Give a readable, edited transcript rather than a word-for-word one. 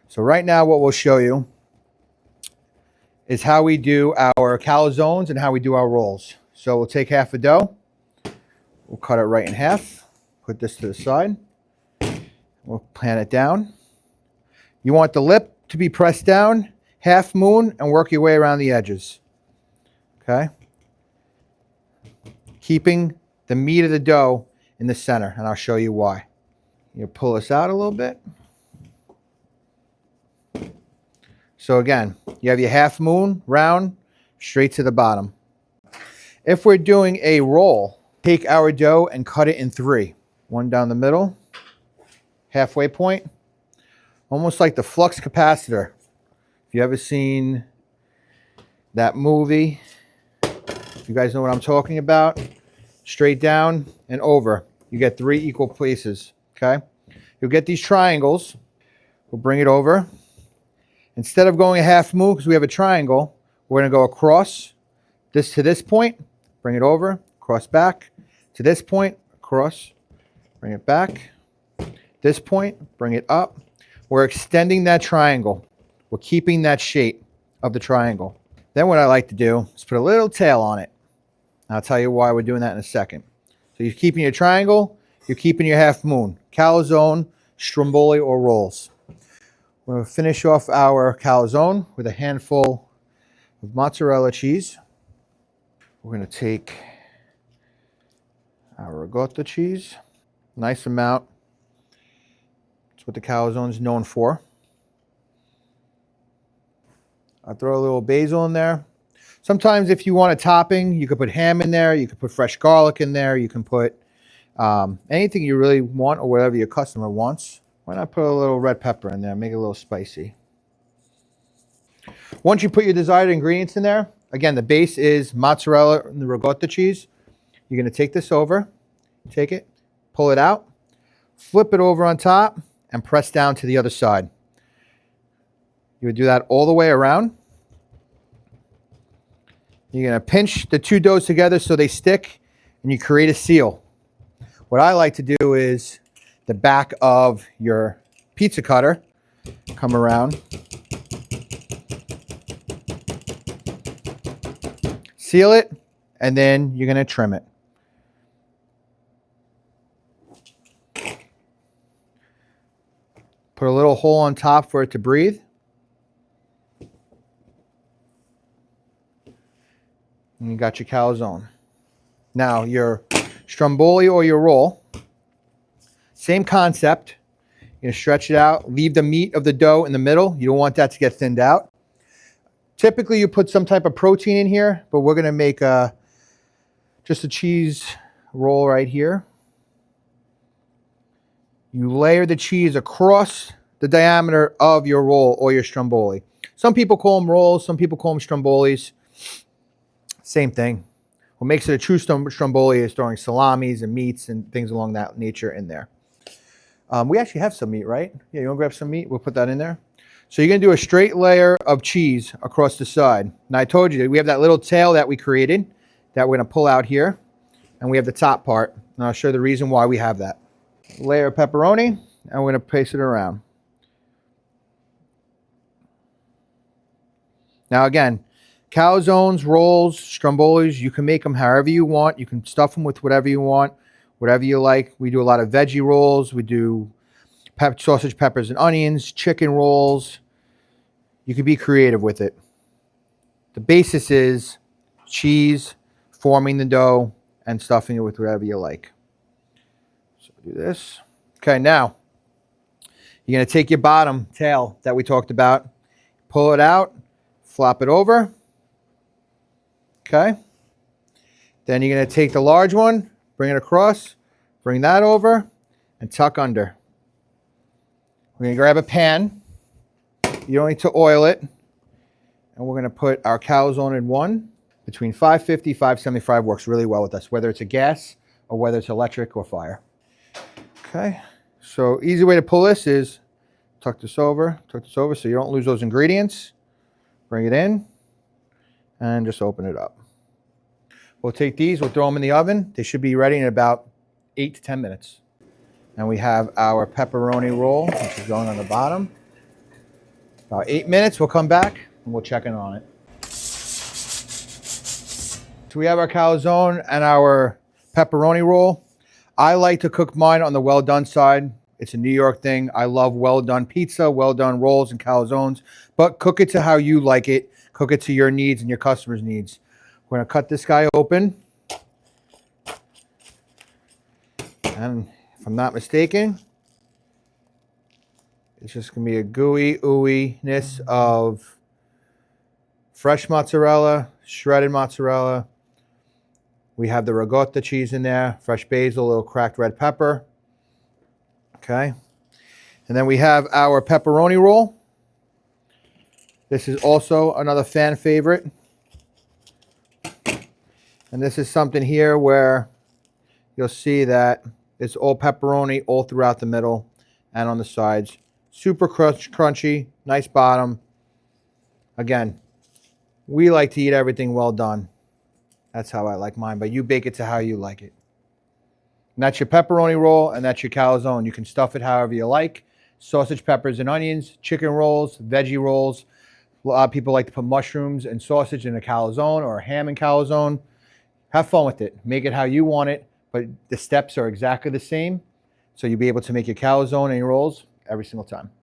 So right now what we'll show you is how we do our calzones and how we do our rolls. So we'll take half a dough, we'll cut it right in half, put this to the side, we'll pan it down. You want the lip to be pressed down, half moon, and work your way around the edges. Okay? Keeping the meat of the dough in the center, and I'll show you why. You pull this out a little bit. So again, you have your half moon, round, straight to the bottom. If we're doing a roll, take our dough and cut it in three. One down the middle, halfway point, almost like the flux capacitor. If you ever seen that movie, you guys know what I'm talking about. Straight down and over. You get three equal places, okay? You'll get these triangles. We'll bring it over. Instead of going a half moon, because we have a triangle, we're going to go across this to this point, bring it over, cross back, to this point, across, bring it back, this point, bring it up. We're extending that triangle. We're keeping that shape of the triangle. Then what I like to do is put a little tail on it. I'll tell you why we're doing that in a second. So you're keeping your triangle, you're keeping your half moon. Calzone, stromboli, or rolls. We're going to finish off our calzone with a handful of mozzarella cheese. We're going to take our ricotta cheese, nice amount. That's what the calzone is known for. I'll throw a little basil in there. Sometimes if you want a topping, you could put ham in there, you could put fresh garlic in there, you can put anything you really want or whatever your customer wants. Why not put a little red pepper in there, make it a little spicy. Once you put your desired ingredients in there, again, the base is mozzarella and the ricotta cheese. You're going to take this over, take it, pull it out, flip it over on top, and press down to the other side. You would do that all the way around. You're going to pinch the two doughs together so they stick, and you create a seal. What I like to do is the back of your pizza cutter, come around, seal it, and then you're going to trim it. Put a little hole on top for it to breathe. And you got your calzone. Now your stromboli or your roll, same concept. You're going to stretch it out, leave the meat of the dough in the middle. You don't want that to get thinned out. Typically you put some type of protein in here, but we're going to make just a cheese roll right here. You layer the cheese across the diameter of your roll or your stromboli. Some people call them rolls, some people call them strombolis. Same thing. What makes it a true stromboli is throwing salamis and meats and things along that nature in there. We actually have some meat, right? Yeah, you want to grab some meat? We'll put that in there. So you're going to do a straight layer of cheese across the side. Now I told you, we have that little tail that we created that we're going to pull out here. And we have the top part. And I'll show you the reason why we have that. Layer of pepperoni, and we're going to paste it around. Now again, calzones, rolls, strombolis, you can make them however you want. You can stuff them with whatever you want, whatever you like. We do a lot of veggie rolls. We do sausage, peppers, and onions, chicken rolls. You can be creative with it. The basis is cheese, forming the dough, and stuffing it with whatever you like. So do this. Okay, now you're going to take your bottom tail that we talked about, pull it out, flop it over. Okay. Then you're going to take the large one, bring it across, bring that over, and tuck under. We're going to grab a pan. You don't need to oil it. And we're going to put our calzone in one. Between 550, 575 works really well with us, whether it's a gas or whether it's electric or fire. Okay. So easy way to pull this is tuck this over so you don't lose those ingredients. Bring it in and just open it up. We'll take these, we'll throw them in the oven. They should be ready in about 8 to 10 minutes. And we have our pepperoni roll, which is going on the bottom. About 8 minutes, we'll come back and we'll check in on it. So we have our calzone and our pepperoni roll. I like to cook mine on the well done side. It's a New York thing. I love well done pizza, well done rolls and calzones, but cook it to how you like it. Cook it to your needs and your customers' needs. We're gonna cut this guy open. And if I'm not mistaken, it's just gonna be a gooey ooey-ness of fresh mozzarella, shredded mozzarella. We have the ricotta cheese in there, fresh basil, a little cracked red pepper. Okay. And then we have our pepperoni roll. This is also another fan favorite. And this is something here where you'll see that it's all pepperoni all throughout the middle and on the sides. Super crunchy, nice bottom. Again, we like to eat everything well done. That's how I like mine, but you bake it to how you like it. And that's your pepperoni roll, and that's your calzone. You can stuff it however you like. Sausage, peppers, and onions, chicken rolls, veggie rolls. A lot of people like to put mushrooms and sausage in a calzone or a ham and calzone. Have fun with it. Make it how you want it, but the steps are exactly the same. So you'll be able to make your calzone and your rolls every single time.